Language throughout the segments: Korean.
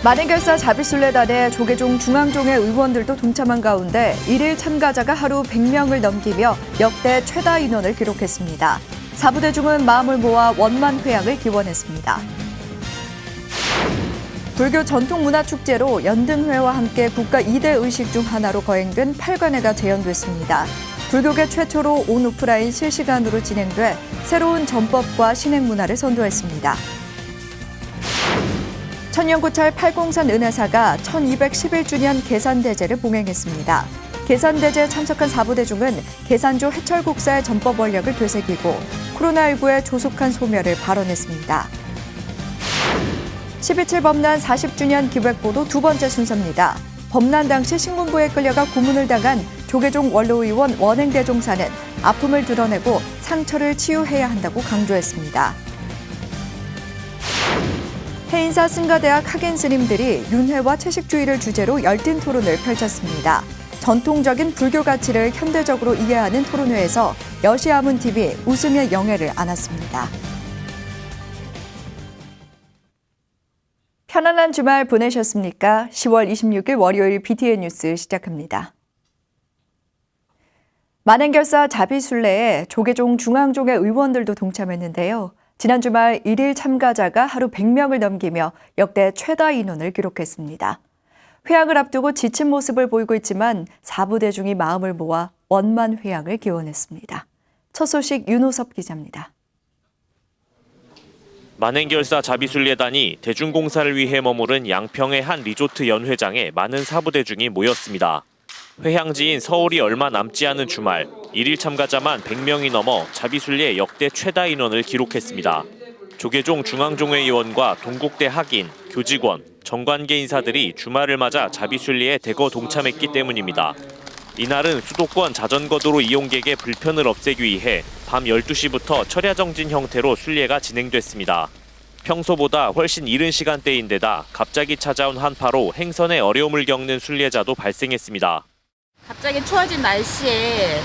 만행결사 자비순례단의 조계종 중앙종회 의원들도 동참한 가운데 1일 참가자가 하루 100명을 넘기며 역대 최다 인원을 기록했습니다. 사부대중은 마음을 모아 원만회양을 기원했습니다. 불교 전통문화축제로 연등회와 함께 국가 2대 의식 중 하나로 거행된 팔관회가 재연됐습니다. 불교계 최초로 온 오프라인 실시간으로 진행돼 새로운 전법과 신행문화를 선도했습니다. 천년고찰 팔공산 은혜사가 1211주년 계산대제를 봉행했습니다. 계산대제에 참석한 사부대중은 계산조 해철국사의 전법 원력을 되새기고 코로나19의 조속한 소멸을 발언했습니다. 12.7 법난 40주년 기획보도 두 번째 순서입니다. 법난 당시 신군부에 끌려가 고문을 당한 조계종 원로의원 원행대종사는 아픔을 드러내고 상처를 치유해야 한다고 강조했습니다. 해인사 승가대학 학인 스님들이 윤회와 채식주의를 주제로 열띤 토론을 펼쳤습니다. 전통적인 불교 가치를 현대적으로 이해하는 토론회에서 여시아문TV 웃음의 영예를 안았습니다. 편안한 주말 보내셨습니까? 10월 26일 월요일 BTN 뉴스 시작합니다. 만행결사 자비순례에 조계종 중앙종회 의원들도 동참했는데요. 지난 주말 1일 참가자가 하루 100명을 넘기며 역대 최다 인원을 기록했습니다. 회양을 앞두고 지친 모습을 보이고 있지만 사부대중이 마음을 모아 원만 회양을 기원했습니다. 첫 소식 윤호섭 기자입니다. 만행결사 자비순례단이 대중공사를 위해 머무른 양평의 한 리조트 연회장에 많은 사부대중이 모였습니다. 회향지인 서울이 얼마 남지 않은 주말, 1일 참가자만 100명이 넘어 자비순례 역대 최다 인원을 기록했습니다. 조계종 중앙종회 의원과 동국대 학인, 교직원, 정관계 인사들이 주말을 맞아 자비순례에 대거 동참했기 때문입니다. 이날은 수도권 자전거도로 이용객의 불편을 없애기 위해 밤 12시부터 철야정진 형태로 순례가 진행됐습니다. 평소보다 훨씬 이른 시간대인데다 갑자기 찾아온 한파로 행선에 어려움을 겪는 순례자도 발생했습니다. 갑자기 추워진 날씨에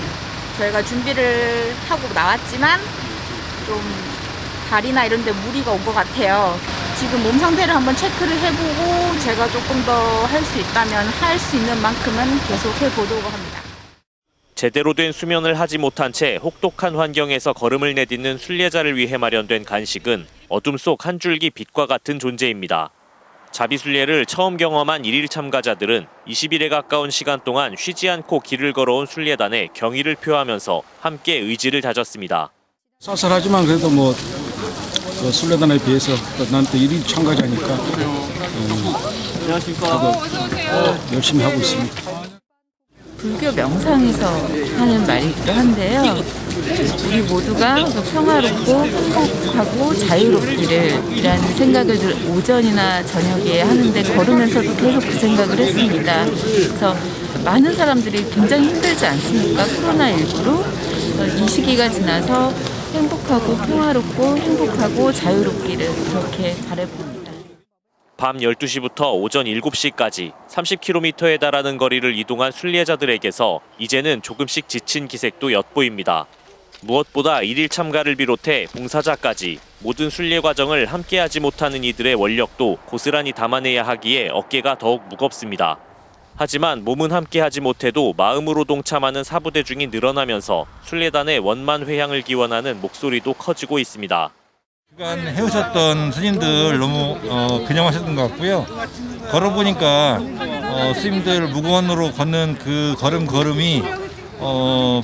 저희가 준비를 하고 나왔지만 좀 다리나 이런 데 무리가 온 것 같아요. 지금 몸 상태를 한번 체크를 해보고 제가 조금 더 할 수 있다면 할 수 있는 만큼은 계속 해보도록 합니다. 제대로 된 수면을 하지 못한 채 혹독한 환경에서 걸음을 내딛는 순례자를 위해 마련된 간식은 어둠 속 한 줄기 빛과 같은 존재입니다. 자비순례를 처음 경험한 1일 참가자들은 20일에 가까운 시간 동안 쉬지 않고 길을 걸어온 순례단에 경의를 표하면서 함께 의지를 다졌습니다. 쌀쌀하지만 그래도 순례단에 비해서 난 또 1일 참가자니까 저도 열심히 하고 있습니다. 불교 명상에서 하는 말이기도 한데요. 우리 모두가 평화롭고 행복하고 자유롭기를 생각을 오전이나 저녁에 하는데 걸으면서도 계속 그 생각을 했습니다. 그래서 많은 사람들이 굉장히 힘들지 않습니까? 코로나19로 이 시기가 지나서 행복하고 평화롭고 행복하고 자유롭기를 그렇게 바라봅니다. 밤 12시부터 오전 7시까지 30km에 달하는 거리를 이동한 순례자들에게서 이제는 조금씩 지친 기색도 엿보입니다. 무엇보다 1일 참가를 비롯해 봉사자까지 모든 순례 과정을 함께하지 못하는 이들의 원력도 고스란히 담아내야 하기에 어깨가 더욱 무겁습니다. 하지만 몸은 함께하지 못해도 마음으로 동참하는 사부대중이 늘어나면서 순례단의 원만 회향을 기원하는 목소리도 커지고 있습니다. 그간 해오셨던 스님들 너무 근엄하셨던 것 같고요. 걸어보니까 스님들 무건으로 걷는 그 걸음이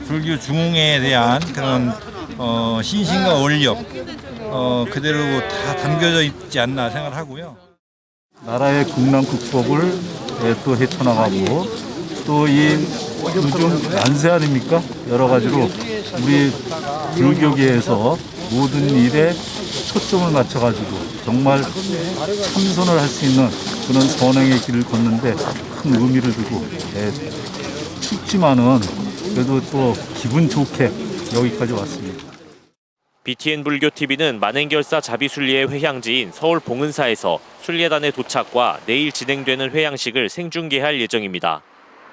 불교 중흥에 대한 그런 신심과 원력 그대로 다 담겨져 있지 않나 생각을 하고요. 나라의 국난 극복을 또 헤쳐나가고 또 이 요즘 난세 아닙니까? 여러 가지로 우리 불교계에서 모든 일에 초점을 맞춰가지고 정말 참선을 할 수 있는 그런 선행의 길을 걷는데 큰 의미를 두고 춥지만은 그래도 또 기분 좋게 여기까지 왔습니다. BTN 불교TV는 만행결사 자비순례의 회향지인 서울 봉은사에서 순례단의 도착과 내일 진행되는 회향식을 생중계할 예정입니다.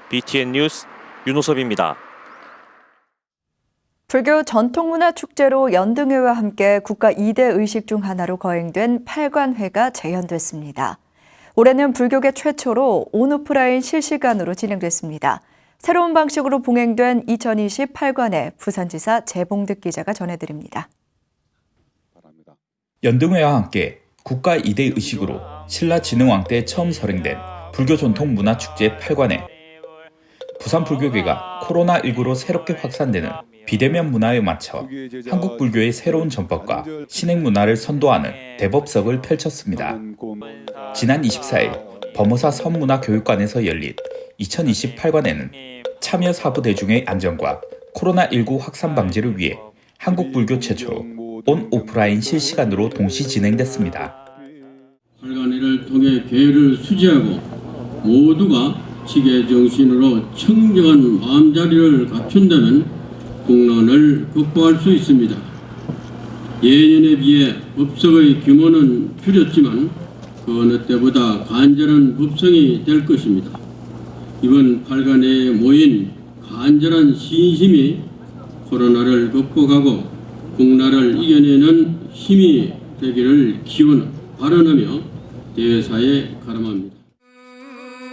BTN 뉴스 윤호섭입니다. 불교 전통문화축제로 연등회와 함께 국가 2대 의식 중 하나로 거행된 팔관회가 재연됐습니다. 올해는 불교계 최초로 온오프라인 실시간으로 진행됐습니다. 새로운 방식으로 봉행된 2028관에 부산지사 재봉득 기자가 전해드립니다. 연등회와 함께 국가 2대 의식으로 신라진흥왕 때 처음 설행된 불교전통문화축제 8관에 부산 불교계가 코로나19로 새롭게 확산되는 비대면 문화에 맞춰 한국 불교의 새로운 전법과 신행 문화를 선도하는 대법석을 펼쳤습니다. 지난 24일 범어사 선문화교육관에서 열린 2028관에는 참여 사부대중의 안전과 코로나19 확산 방지를 위해 한국 불교 최초로 온 오프라인 실시간으로 동시 진행됐습니다. 8관회를 통해 계율을 수지하고 모두가 지계 정신으로 청정한 마음자리를 갖춘다면 공론을 극복할 수 있습니다. 예년에 비해 법석의 규모는 줄였지만 그 어느 때보다 간절한 법성이 될 것입니다. 이번 8관회에 모인 간절한 신심이 코로나를 극복하고 국나라를 이겨내는 힘이 되기를 발언하며 대사에 가름합니다.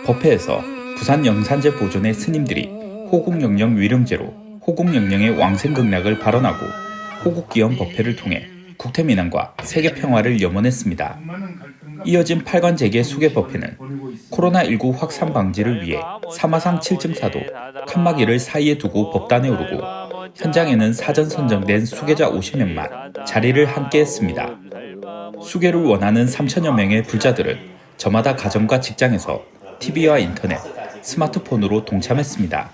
법회에서 부산 영산제 보존의 스님들이 호국영령 위령제로 호국영령의 왕생극락을 발언하고 호국기원 법회를 통해 국태민안과 세계평화를 염원했습니다. 이어진 8관 재개 수계법회는 코로나19 확산 방지를 위해 사마상 7증사도 칸막이를 사이에 두고 법단에 오르고 현장에는 사전 선정된 수계자 50명만 자리를 함께 했습니다. 수계를 원하는 3천여 명의 불자들은 저마다 가정과 직장에서 TV와 인터넷, 스마트폰으로 동참했습니다.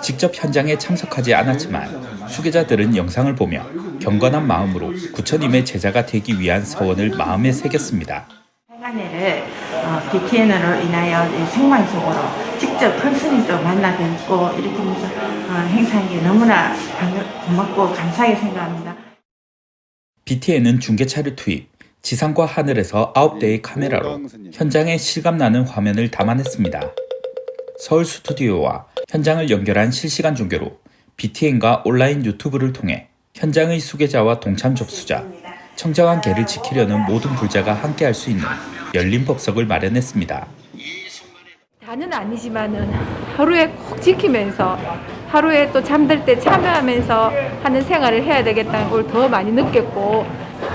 직접 현장에 참석하지 않았지만 수계자들은 영상을 보며 경건한 마음으로 부처님의 제자가 되기 위한 서원을 마음에 새겼습니다. 8관회를 BTN으로 인하여 생방송으로 직접 큰 스님도 만나 뵙고 이렇게 하면서 행사한 게 너무나 고맙고 감사하게 생각합니다. BTN은 중계차를 투입, 지상과 하늘에서 9대의 카메라로 현장에 실감나는 화면을 담아냈습니다. 서울 스튜디오와 현장을 연결한 실시간 중계로 BTN과 온라인 유튜브를 통해 현장의 수계자와 동참 접수자, 청정한 계를 지키려는 모든 불자가 함께할 수 있는 열린 법석을 마련했습니다. 다는 아니지만은 하루에 꼭 지키면서 하루에 또 잠들 때 참여하면서 하는 생활을 해야 되겠다는 걸 더 많이 느꼈고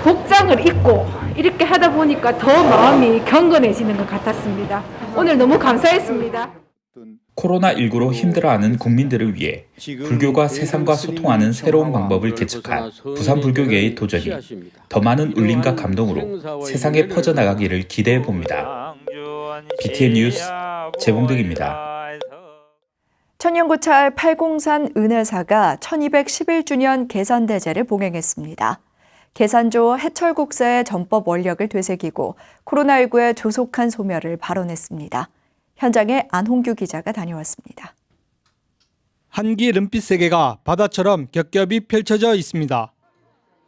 복장을 입고 이렇게 하다 보니까 더 마음이 경건해지는 것 같았습니다. 오늘 너무 감사했습니다. 코로나19로 힘들어하는 국민들을 위해 불교가 세상과 소통하는 새로운 방법을 개척한 부산 불교계의 도전이 더 많은 울림과 감동으로 세상에 퍼져나가기를 기대해봅니다. BTN 뉴스 재봉득입니다. 천연고찰 팔공산 은혜사가 1211주년 계산대제를 봉행했습니다. 계산조 해철국사의 전법 원력을 되새기고 코로나19의 조속한 소멸을 발언했습니다. 현장에 안홍규 기자가 다녀왔습니다. 한기 름빛 세계가 바다처럼 겹겹이 펼쳐져 있습니다.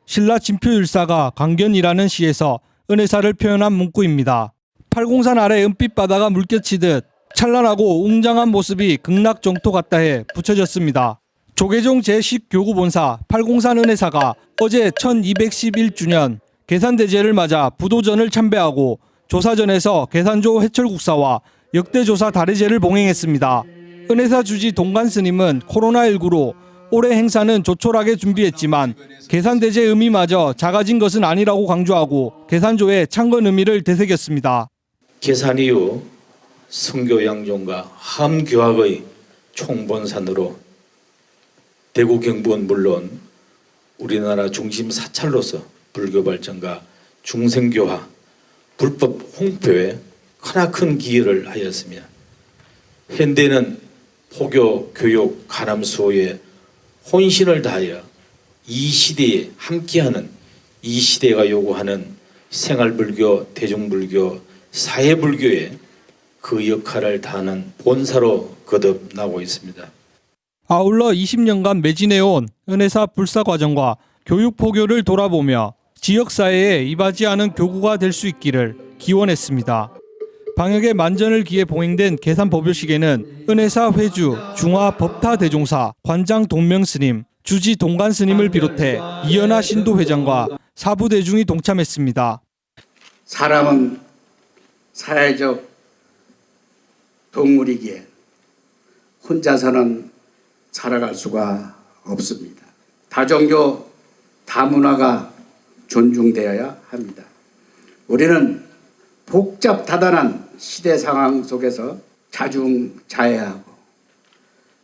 신라 진표율사가 강견이라는 시에서 은혜사를 표현한 문구입니다. 팔공산 아래 은빛 바다가 물결치듯 찬란하고 웅장한 모습이 극락정토 같다 해 붙여졌습니다. 조계종 제10교구본사 팔공산 은혜사가 어제 1211주년 계산대제를 맞아 부도전을 참배하고 조사전에서 계산조 해철국사와 역대조사 다례제를 봉행했습니다. 은혜사 주지 동관스님은 코로나19로 올해 행사는 조촐하게 준비했지만 계산대제 의미마저 작아진 것은 아니라고 강조하고 계산조의 창건 의미를 되새겼습니다. 계산 이후 성교 양종과 함교학의 총본산으로 대구 경북은 물론 우리나라 중심 사찰로서 불교 발전과 중생교화, 불법 홍표에 크나큰 기여를 하였으며 현대는 포교, 교육, 가람 수호에 혼신을 다하여 이 시대에 함께하는 이 시대가 요구하는 생활불교, 대중불교, 사회불교에 그 역할을 다하는 본사로 거듭나고 있습니다. 아울러 20년간 매진해온 은혜사 불사 과정과 교육 포교를 돌아보며 지역사회에 이바지하는 교구가 될 수 있기를 기원했습니다. 방역의 만전을 기해 봉행된 계산법요식에는 은혜사 회주, 중화 법타대종사, 관장 동명스님, 주지 동관스님을 비롯해 이연하 신도회장과 사부대중이 동참했습니다. 사람은 사회적 동물이기에 혼자서는 살아갈 수가 없습니다. 다종교, 다문화가 존중되어야 합니다. 우리는 복잡다단한 시대 상황 속에서 자중자애하고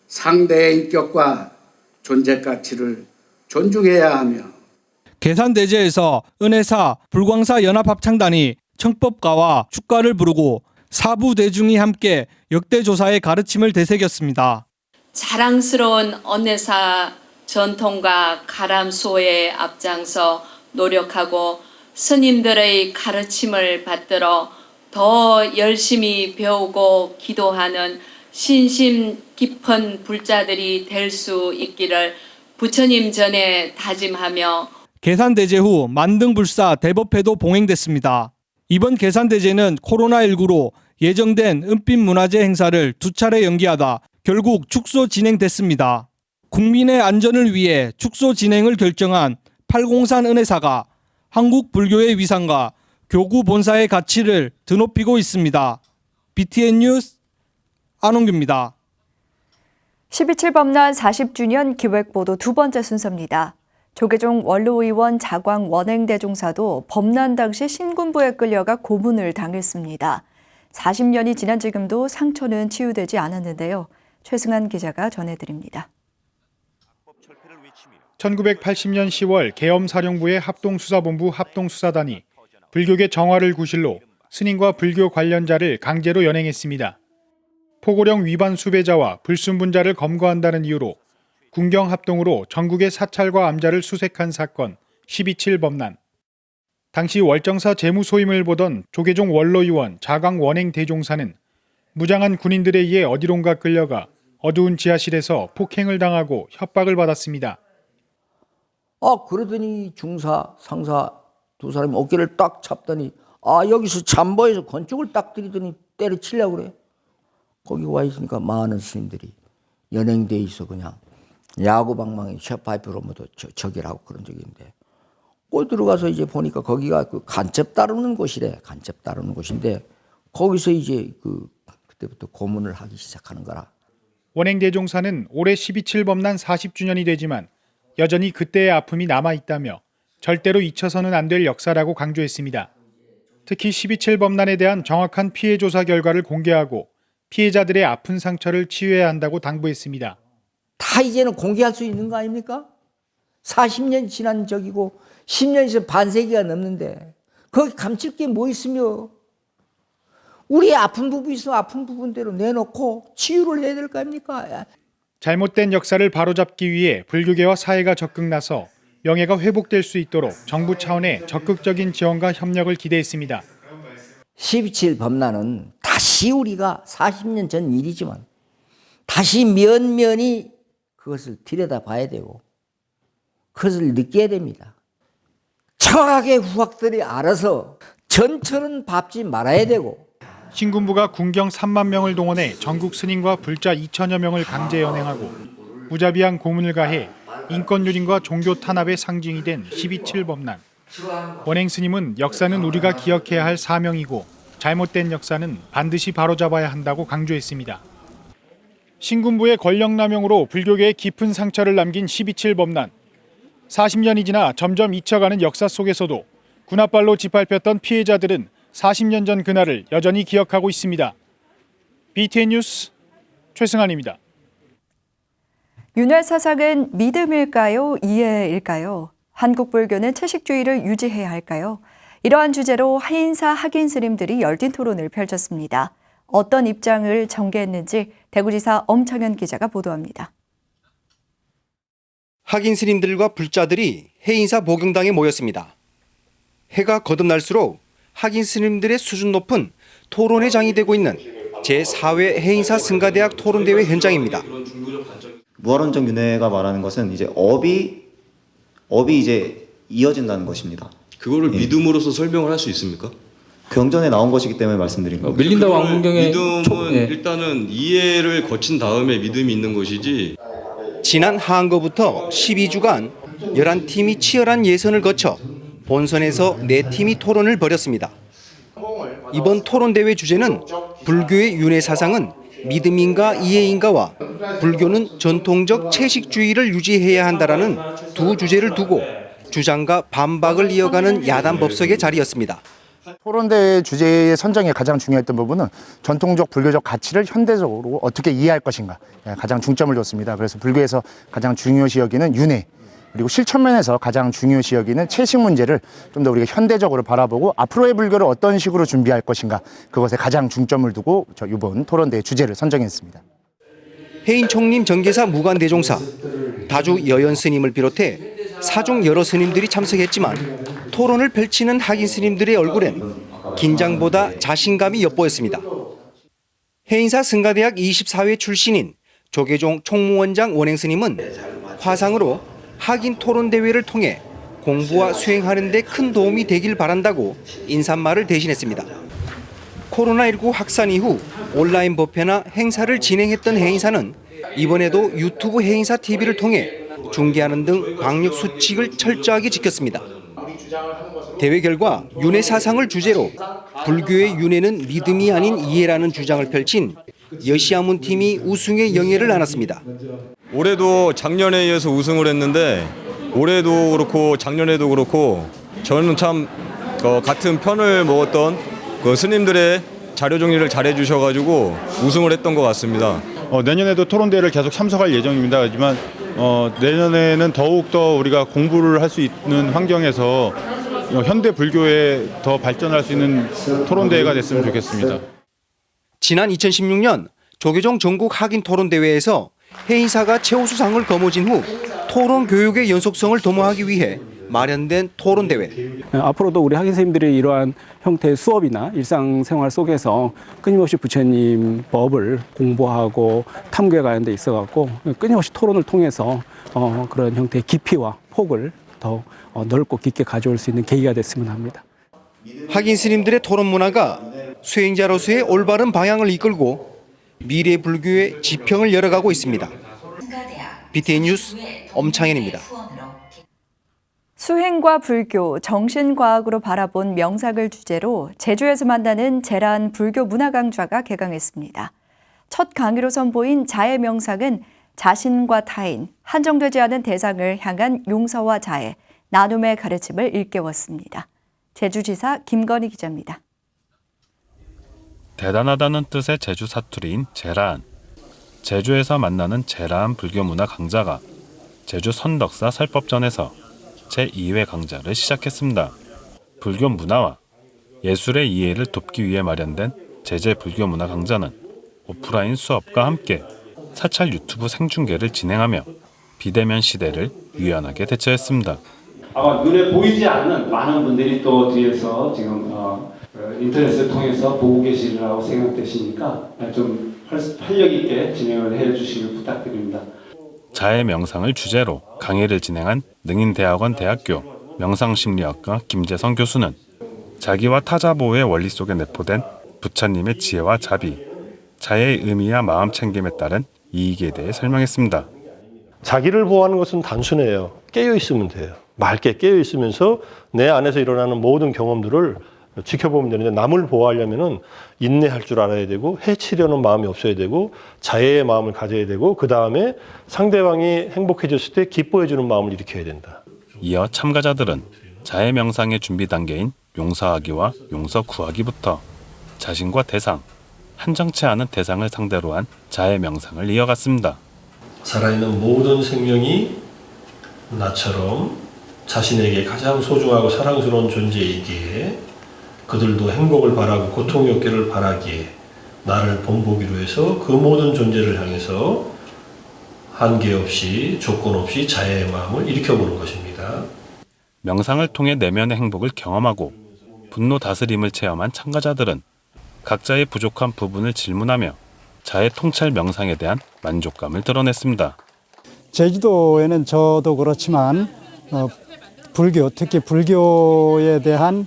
상대의 인격과 존재 가치를 존중해야 하며 계산대제에서 은혜사 불광사 연합합창단이 청법가와 축가를 부르고 사부 대중이 함께 역대조사의 가르침을 되새겼습니다. 자랑스러운 은혜사 전통과 가람소에 앞장서 노력하고 스님들의 가르침을 받들어 더 열심히 배우고 기도하는 신심 깊은 불자들이 될 수 있기를 부처님 전에 다짐하며 계산대제 후 만등불사 대법회도 봉행됐습니다. 이번 계산대제는 코로나19로 예정된 은빛문화재 행사를 2차례 연기하다 결국 축소 진행됐습니다. 국민의 안전을 위해 축소 진행을 결정한 팔공산 은혜사가 한국 불교의 위상과 교구 본사의 가치를 드높이고 있습니다. BTN 뉴스 안홍규입니다. 12.7 법난 40주년 기획보도 두 번째 순서입니다. 조계종 원로의원 자광 원행대종사도 법난 당시 신군부에 끌려가 고문을 당했습니다. 40년이 지난 지금도 상처는 치유되지 않았는데요. 최승한 기자가 전해드립니다. 1980년 10월 계엄사령부의 합동수사본부 합동수사단이 불교계 정화를 구실로 스님과 불교 관련자를 강제로 연행했습니다. 포고령 위반 수배자와 불순분자를 검거한다는 이유로 군경합동으로 전국의 사찰과 암자를 수색한 사건 12.7 법난. 당시 월정사 재무소임을 보던 조계종 원로의원 자광 원행대종사는 무장한 군인들에 의해 어디론가 끌려가 어두운 지하실에서 폭행을 당하고 협박을 받았습니다. 그러더니 중사, 상사 두 사람이 어깨를 딱 잡더니 여기서 잠버에서 건쪽을 딱 들이더니 때려치려고 그래. 거기 와 있으니까 많은 스님들이 연행돼 있어 그냥 야구방망이 셔파이프로 모두 저기라고 그런 적이 있는데 꼴 들어가서 이제 보니까 거기가 그 간첩 다루는 곳이래. 간첩 다루는 곳인데 거기서 이제 그때부터 고문을 하기 시작하는 거라. 원행대종사는 올해 12.7 법난 40주년이 되지만 여전히 그때의 아픔이 남아있다며 절대로 잊혀서는 안 될 역사라고 강조했습니다. 특히 12.7 법난에 대한 정확한 피해 조사 결과를 공개하고 피해자들의 아픈 상처를 치유해야 한다고 당부했습니다. 다 이제는 공개할 수 있는 거 아닙니까? 40년 지난 적이고 10년에서 반세기가 넘는데 거기 감출 게 뭐 있으며 우리의 아픈 부분이 있으면 아픈 부분대로 내놓고 치유를 해야 될 거 아닙니까? 잘못된 역사를 바로잡기 위해 불교계와 사회가 적극 나서 명예가 회복될 수 있도록 정부 차원의 적극적인 지원과 협력을 기대했습니다. 12.7 법난은 다시 우리가 40년 전 일이지만 다시 면면이 그것을 들여다봐야 되고 그것을 느껴야 됩니다. 정확하게 후학들이 알아서 전철은 밟지 말아야 되고 신군부가 군경 3만 명을 동원해 전국 스님과 불자 2천여 명을 강제 연행하고 무자비한 고문을 가해 인권유린과 종교 탄압의 상징이 된 12.7 법난. 원행 스님은 역사는 우리가 기억해야 할 사명이고 잘못된 역사는 반드시 바로잡아야 한다고 강조했습니다. 신군부의 권력남용으로 불교계에 깊은 상처를 남긴 12.7 법난. 40년이 지나 점점 잊혀가는 역사 속에서도 군홧발로 짓밟혔던 피해자들은 40년 전 그날을 여전히 기억하고 있습니다. BTN 뉴스 최승환입니다. 윤회 사상은 믿음일까요? 이해일까요? 한국 불교는 채식주의를 유지해야 할까요? 이러한 주제로 하인사 학인 스님들이 열띤 토론을 펼쳤습니다. 어떤 입장을 전개했는지 대구지사 엄청현 기자가 보도합니다. 학인 스님들과 불자들이 해인사 복용당에 모였습니다. 해가 거듭날수록 학인 스님들의 수준 높은 토론의 장이 되고 있는 제4회 해인사 승가대학 토론대회 현장입니다. 무활원적 윤회가 말하는 것은 이제 업이 이제 이어진다는 것입니다. 그거를 믿음으로서 설명을 할 수 있습니까? 경전에 나온 것이기 때문에 말씀드린 겁니다. 밀린다 왕문경의 믿음은 일단은 이해를 거친 다음에 믿음이 있는 것이지. 지난 한거부터 12주간 11팀이 치열한 예선을 거쳐 본선에서 4팀이 토론을 벌였습니다. 이번 토론대회 주제는 불교의 윤회 사상은 믿음인가 이해인가와 불교는 전통적 채식주의를 유지해야 한다라는 두 주제를 두고 주장과 반박을 이어가는 야단 법석의 자리였습니다. 토론대회 주제의 선정에 가장 중요했던 부분은 전통적 불교적 가치를 현대적으로 어떻게 이해할 것인가 가장 중점을 뒀습니다. 그래서 불교에서 가장 중요시 여기는 윤회, 그리고 실천면에서 가장 중요시 여기는 채식 문제를 좀 더 우리가 현대적으로 바라보고 앞으로의 불교를 어떤 식으로 준비할 것인가, 그것에 가장 중점을 두고 이번 토론대회 주제를 선정했습니다. 해인총림 정계사 무관대종사, 다주 여연 스님을 비롯해 사중 여러 스님들이 참석했지만 토론을 펼치는 학인 스님들의 얼굴엔 긴장보다 자신감이 엿보였습니다. 해인사 승가대학 24회 출신인 조계종 총무원장 원행 스님은 화상으로 학인 토론대회를 통해 공부와 수행하는 데 큰 도움이 되길 바란다고 인사말을 대신했습니다. 코로나19 확산 이후 온라인 법회나 행사를 진행했던 해인사는 이번에도 유튜브 해인사 TV를 통해 중계하는 등 방역 수칙을 철저하게 지켰습니다. 대회 결과 윤회 사상을 주제로 불교의 윤회는 믿음이 아닌 이해라는 주장을 펼친 여시아문 팀이 우승의 영예를 안았습니다. 올해도 작년에 이어서 우승을 했는데 올해도 그렇고 작년에도 그렇고 저는 참 같은 편을 먹었던 그 스님들의 자료 정리를 잘해 주셔가지고 우승을 했던 것 같습니다. 내년에도 토론대회를 계속 참석할 예정입니다. 하지만 내년에는 더욱더 우리가 공부를 할 수 있는 환경에서 현대 불교에 더 발전할 수 있는 토론대회가 됐으면 좋겠습니다. 지난 2016년 조계종 전국 학인 토론대회에서 해인사가 최우수상을 거머쥔 후 토론 교육의 연속성을 도모하기 위해 마련된 토론대회. 앞으로도 우리 학인 선생님들이 이러한 형태의 수업이나 일상생활 속에서 끊임없이 부처님 법을 공부하고 탐구해 가는 데 있어갖고 끊임없이 토론을 통해서 그런 형태의 깊이와 폭을 더 넓고 깊게 가져올 수 있는 계기가 됐으면 합니다. 학인 스님들의 토론 문화가 수행자로서의 올바른 방향을 이끌고 미래 불교의 지평을 열어가고 있습니다. BTN 뉴스 엄창현입니다. 수행과 불교, 정신과학으로 바라본 명상을 주제로 제주에서 만나는 제란 불교 문화 강좌가 개강했습니다. 첫 강의로 선보인 자해 명상은 자신과 타인, 한정되지 않은 대상을 향한 용서와 자애, 나눔의 가르침을 일깨웠습니다. 제주지사 김건희 기자입니다. 대단하다는 뜻의 제주 사투리인 제란. 제주에서 만나는 제란 불교 문화 강좌가 제주 선덕사 설법전에서 제2회 강좌를 시작했습니다. 불교 문화와 예술의 이해를 돕기 위해 마련된 제재 불교 문화 강좌는 오프라인 수업과 함께 사찰 유튜브 생중계를 진행하며 비대면 시대를 유연하게 대처했습니다. 아마 눈에 보이지 않는 많은 분들이 또 뒤에서 지금 인터넷을 통해서 보고 계시리라고 생각되시니까 좀 활력 있게 진행을 해주시길 부탁드립니다. 자해 명상을 주제로 강의를 진행한 능인대학원 대학교 명상심리학과 김재성 교수는 자기와 타자 보호의 원리 속에 내포된 부처님의 지혜와 자비, 자해의 의미와 마음 챙김에 따른 이익에 대해 설명했습니다. 자기를 보호하는 것은 단순해요. 깨어 있으면 돼요. 맑게 깨어 있으면서 내 안에서 일어나는 모든 경험들을 지켜보면 되는데, 남을 보호하려면은 인내할 줄 알아야 되고 해치려는 마음이 없어야 되고 자애의 마음을 가져야 되고 그 다음에 상대방이 행복해졌을 때 기뻐해주는 마음을 일으켜야 된다. 이어 참가자들은 자해 명상의 준비 단계인 용서하기와 용서 구하기부터 자신과 대상, 한정치 않은 대상을 상대로 한 자해 명상을 이어갔습니다. 살아있는 모든 생명이 나처럼 자신에게 가장 소중하고 사랑스러운 존재이기에 그들도 행복을 바라고 고통이 없기를 바라기에 나를 본보기로 해서 그 모든 존재를 향해서 한계 없이 조건 없이 자애의 마음을 일으켜보는 것입니다. 명상을 통해 내면의 행복을 경험하고 분노 다스림을 체험한 참가자들은 각자의 부족한 부분을 질문하며 자해 통찰 명상에 대한 만족감을 드러냈습니다. 제주도에는 저도 그렇지만 불교, 특히 불교에 대한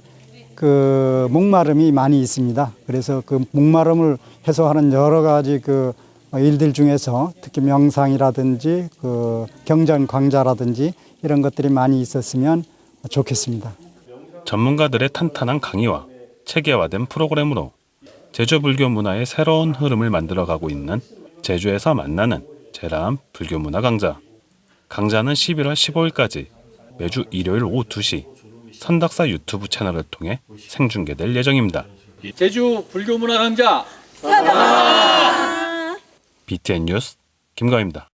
그 목마름이 많이 있습니다. 그래서 그 목마름을 해소하는 여러 가지 그 일들 중에서 특히 명상이라든지 그 경전 강좌라든지 이런 것들이 많이 있었으면 좋겠습니다. 전문가들의 탄탄한 강의와 체계화된 프로그램으로 제주 불교 문화의 새로운 흐름을 만들어가고 있는 제주에서 만나는 제람 불교 문화 강좌. 강좌는 11월 15일까지 매주 일요일 오후 2시 선덕사 유튜브 채널을 통해 생중계될 예정입니다. 제주 불교 문화 강좌 BTN 뉴스 김가희입니다.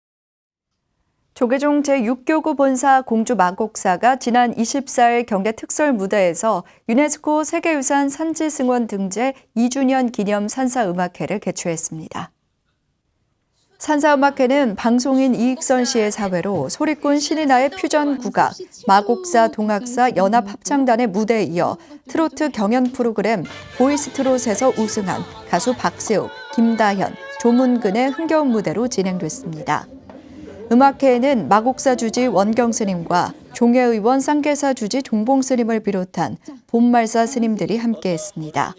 조계종 제6교구 본사 공주 마곡사가 지난 24일 경내 특설 무대에서 유네스코 세계유산 산지승원 등재 2주년 기념 산사음악회를 개최했습니다. 산사음악회는 방송인 이익선 씨의 사회로 소리꾼 신이나의 퓨전 국악, 마곡사 동학사 연합합창단의 무대에 이어 트로트 경연 프로그램 보이스트롯에서 우승한 가수 박세욱, 김다현, 조문근의 흥겨운 무대로 진행됐습니다. 음악회에는 마곡사 주지 원경 스님과 종회의원 쌍계사 주지 종봉 스님을 비롯한 봄말사 스님들이 함께했습니다.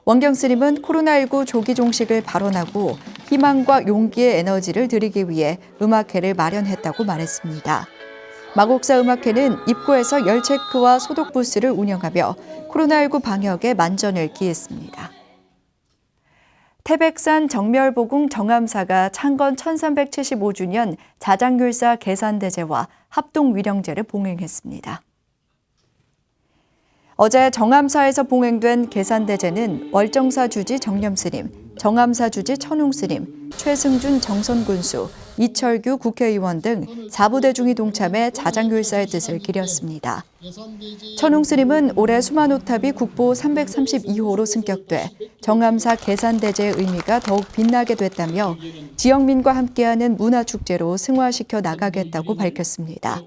원경 스님은 코로나19 조기 종식을 발언하고 희망과 용기의 에너지를 드리기 위해 음악회를 마련했다고 말했습니다. 마곡사 음악회는 입구에서 열 체크와 소독 부스를 운영하며 코로나19 방역에 만전을 기했습니다. 태백산 정멸보궁 정암사가 창건 1375주년 자장율사 계산대제와 합동위령제를 봉행했습니다. 어제 정암사에서 봉행된 계산대제는 월정사 주지 정념스님, 정암사 주지 천웅스님, 최승준 정선군수, 이철규 국회의원 등 4부대중이 동참해 자장율사의 뜻을 기렸습니다. 천웅스님은 올해 수만호탑이 국보 332호로 승격돼 정암사 계산대제의 의미가 더욱 빛나게 됐다며 지역민과 함께하는 문화축제로 승화시켜 나가겠다고 밝혔습니다.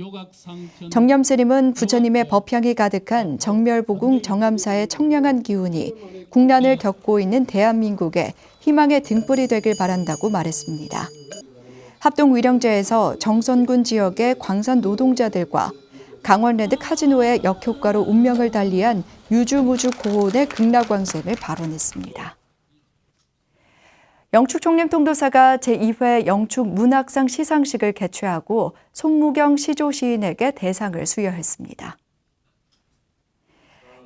정념스님은 부처님의 법향이 가득한 정멸보궁 정암사의 청량한 기운이 국난을 겪고 있는 대한민국에 희망의 등불이 되길 바란다고 말했습니다. 합동위령제에서 정선군 지역의 광산 노동자들과 강원랜드 카지노의 역효과로 운명을 달리한 유주무주 고혼의 극락왕생을 발언했습니다. 영축총림통도사가 제2회 영축문학상 시상식을 개최하고 손무경 시조시인에게 대상을 수여했습니다.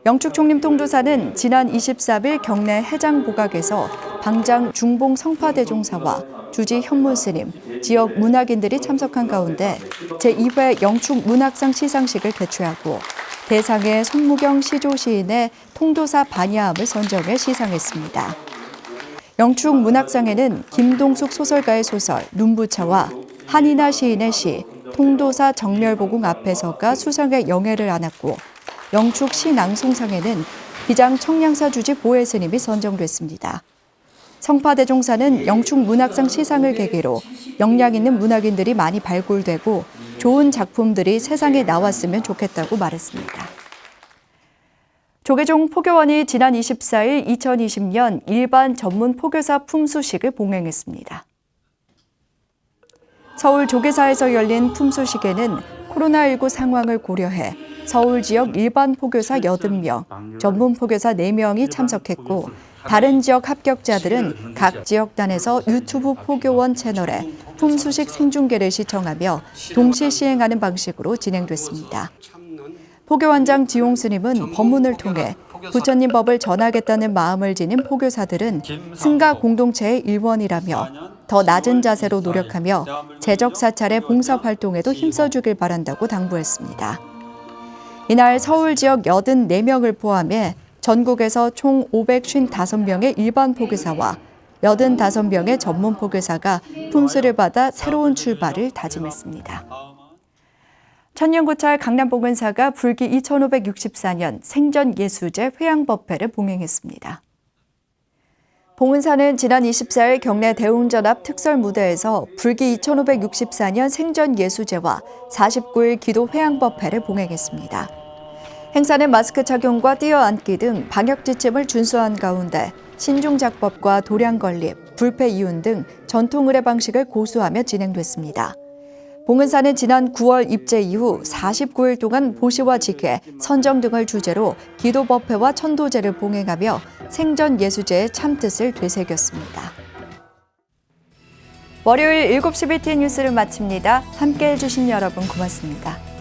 영축총림통도사는 지난 23일 경내 해장보각에서 방장 중봉 성파대종사와 주지 현문스님, 지역 문학인들이 참석한 가운데 제2회 영축문학상 시상식을 개최하고 대상에 손무경 시조시인의 통도사 반야함을 선정해 시상했습니다. 영축문학상에는 김동숙 소설가의 소설 눈부차와 한이나 시인의 시 통도사 정멸보궁 앞에서가 수상의 영예를 안았고 영축 시낭송상에는 비장 청량사 주지 보혜스님이 선정됐습니다. 성파대종사는 영축문학상 시상을 계기로 역량 있는 문학인들이 많이 발굴되고 좋은 작품들이 세상에 나왔으면 좋겠다고 말했습니다. 조계종 포교원이 지난 24일 2020년 일반 전문 포교사 품수식을 봉행했습니다. 서울 조계사에서 열린 품수식에는 코로나19 상황을 고려해 서울 지역 일반 포교사 80명, 전문 포교사 4명이 참석했고 다른 지역 합격자들은 각 지역단에서 유튜브 포교원 채널에 품수식 생중계를 시청하며 동시 시행하는 방식으로 진행됐습니다. 포교원장 지용 스님은 법문을 통해 부처님 법을 전하겠다는 마음을 지닌 포교사들은 승가 공동체의 일원이라며 더 낮은 자세로 노력하며 재적 사찰의 봉사활동에도 힘써주길 바란다고 당부했습니다. 이날 서울 지역 84명을 포함해 전국에서 총 555명의 일반 포교사와 85명의 전문 포교사가 품수를 받아 새로운 출발을 다짐했습니다. 천년고찰 강남봉은사가 불기 2564년 생전예수제 회양법회를 봉행했습니다. 봉은사는 지난 24일 경내 대웅전합 특설 무대에서 불기 2564년 생전예수제와 49일 기도 회양법회를 봉행했습니다. 행사는 마스크 착용과 뛰어앉기 등 방역 지침을 준수한 가운데 신중작법과 도량건립, 불패이윤 등 전통 의례 방식을 고수하며 진행됐습니다. 봉은사는 지난 9월 입제 이후 49일 동안 보시와 직회, 선정 등을 주제로 기도법회와 천도제를 봉행하며 생전예수제의 참뜻을 되새겼습니다. 월요일 7시 BTN 뉴스를 마칩니다. 함께해 주신 여러분 고맙습니다.